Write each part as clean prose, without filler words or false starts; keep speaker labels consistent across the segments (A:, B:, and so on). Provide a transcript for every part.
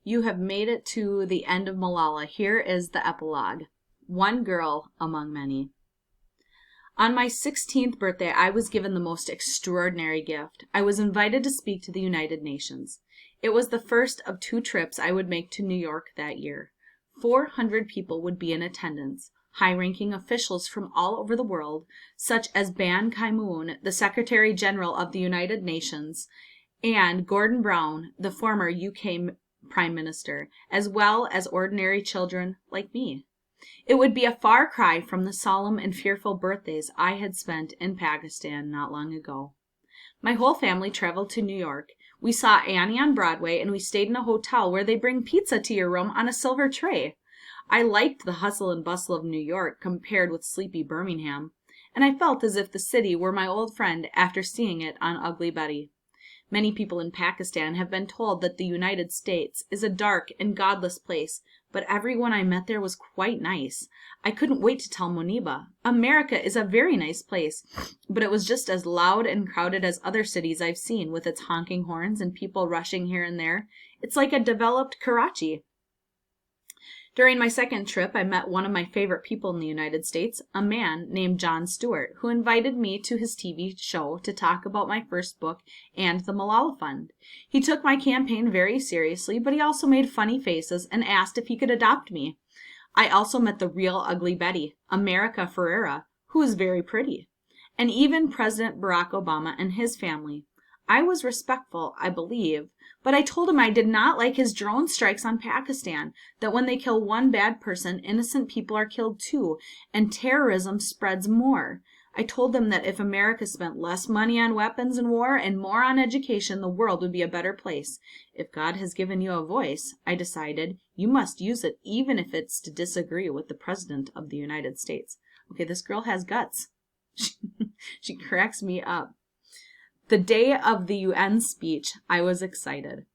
A: You have made it to the end of Malala. Here is the epilogue. One girl among many. On my 16th birthday, I was given the most extraordinary gift. I was invited to speak to the United Nations. It was the first of 2 trips I would make to New York that year. 400 people would be in attendance, high-ranking officials from all over the world, such as Ban Ki-moon, the Secretary General of the United Nations, and Gordon Brown, the former UK Prime Minister, as well as ordinary children like me. It would be a far cry from the solemn and fearful birthdays I had spent in Pakistan not long ago. My whole family traveled to New York. We saw Annie on Broadway, and we stayed in a hotel where they bring pizza to your room on a silver tray. I liked the hustle and bustle of New York compared with sleepy Birmingham, and I felt as if the city were my old friend after seeing it on Ugly Betty. Many people in Pakistan have been told that the United States is a dark and godless place, but everyone I met there was quite nice. I couldn't wait to tell Moniba. America is a very nice place, but it was just as loud and crowded as other cities I've seen, with its honking horns and people rushing here and there. It's like a developed Karachi. During my second trip, I met one of my favorite people in the United States, a man named Jon Stewart, who invited me to his TV show to talk about my first book and the Malala Fund. He took my campaign very seriously, but he also made funny faces and asked if he could adopt me. I also met the real Ugly Betty, America Ferrera, who is very pretty, and even President Barack Obama and his family. I was respectful, I believe, but I told him I did not like his drone strikes on Pakistan, that when they kill one bad person, innocent people are killed too, and terrorism spreads more. I told them that if America spent less money on weapons and war and more on education, the world would be a better place. If God has given you a voice, I decided, you must use it, even if it's to disagree with the President of the United States. Okay, this girl has guts. She cracks me up. The day of the UN speech, I was excited.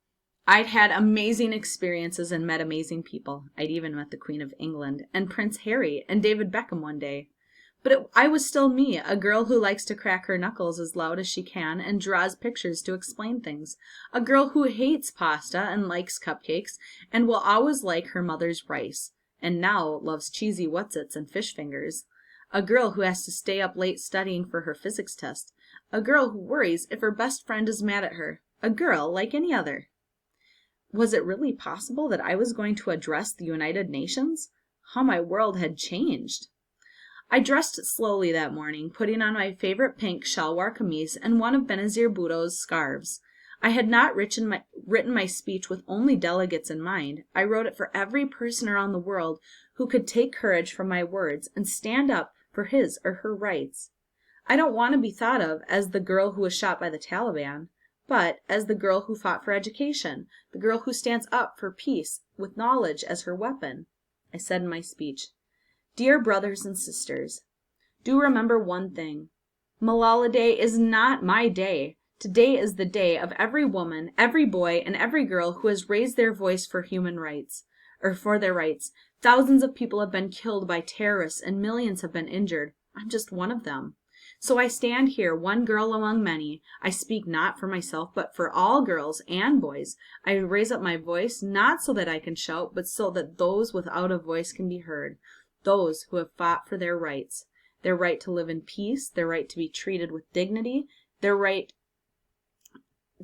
A: I'd had amazing experiences and met amazing people. I'd even met the Queen of England and Prince Harry and David Beckham one day. But I was still me, a girl who likes to crack her knuckles as loud as she can and draws pictures to explain things. A girl who hates pasta and likes cupcakes and will always like her mother's rice, and now loves cheesy Whatsits and fish fingers. A girl who has to stay up late studying for her physics test. A girl who worries if her best friend is mad at her. A girl like any other. Was it really possible that I was going to address the United Nations? How my world had changed. I dressed slowly that morning, putting on my favorite pink shalwar kameez and one of Benazir Bhutto's scarves. I had not written my speech with only delegates in mind. I wrote it for every person around the world who could take courage from my words and stand up for his or her rights. I don't want to be thought of as the girl who was shot by the Taliban, but as the girl who fought for education, the girl who stands up for peace with knowledge as her weapon. I said in my speech, "Dear brothers and sisters, do remember one thing. Malala Day is not my day. Today is the day of every woman, every boy, and every girl who has raised their voice for human rights, or for their rights. Thousands of people have been killed by terrorists and millions have been injured. I'm just one of them. So I stand here, one girl among many. I speak not for myself, but for all girls and boys. I raise up my voice, not so that I can shout, but so that those without a voice can be heard. Those who have fought for their rights. Their right to live in peace, their right to be treated with dignity, their right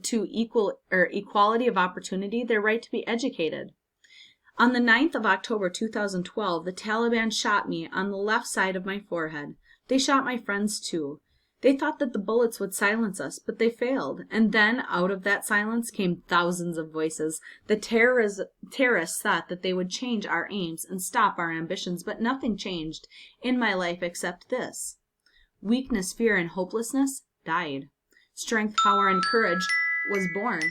A: to equality of opportunity, their right to be educated." On the 9th of October 2012, the Taliban shot me on the left side of my forehead. They shot my friends too. They thought that the bullets would silence us, but they failed. And then, out of that silence, came thousands of voices. The terrorists thought that they would change our aims and stop our ambitions, but nothing changed in my life except this. Weakness, fear, and hopelessness died. Strength, power, and courage was born.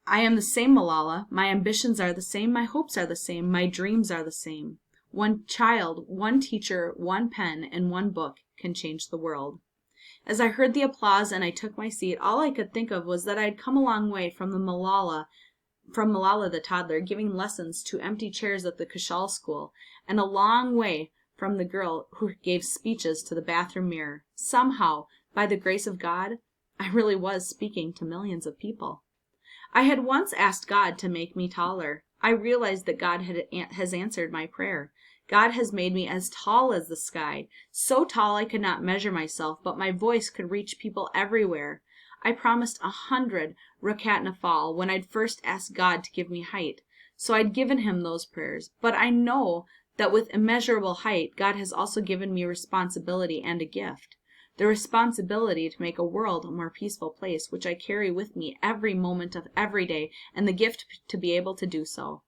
A: I am the same Malala. My ambitions are the same. My hopes are the same. My dreams are the same. One child, one teacher, one pen, and one book can change the world. As I heard the applause and I took my seat, all I could think of was that I had come a long way from Malala the toddler, giving lessons to empty chairs at the Kushal school, and a long way from the girl who gave speeches to the bathroom mirror. Somehow, by the grace of God, I really was speaking to millions of people. I had once asked God to make me taller. I realized that God has answered my prayer. God has made me as tall as the sky, so tall I could not measure myself, but my voice could reach people everywhere. I promised 100 rakatnafal when I'd first asked God to give me height, so I'd given him those prayers. But I know that with immeasurable height, God has also given me responsibility and a gift. The responsibility to make a world a more peaceful place, which I carry with me every moment of every day, and the gift to be able to do so.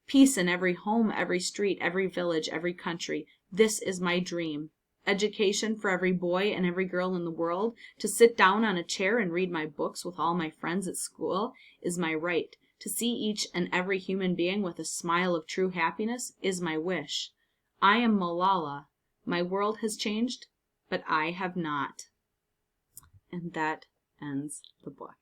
A: Peace in every home, every street, every village, every country. This is my dream. Education for every boy and every girl in the world. To sit down on a chair and read my books with all my friends at school is my right. To see each and every human being with a smile of true happiness is my wish. I am Malala. My world has changed, but I have not. And that ends the book.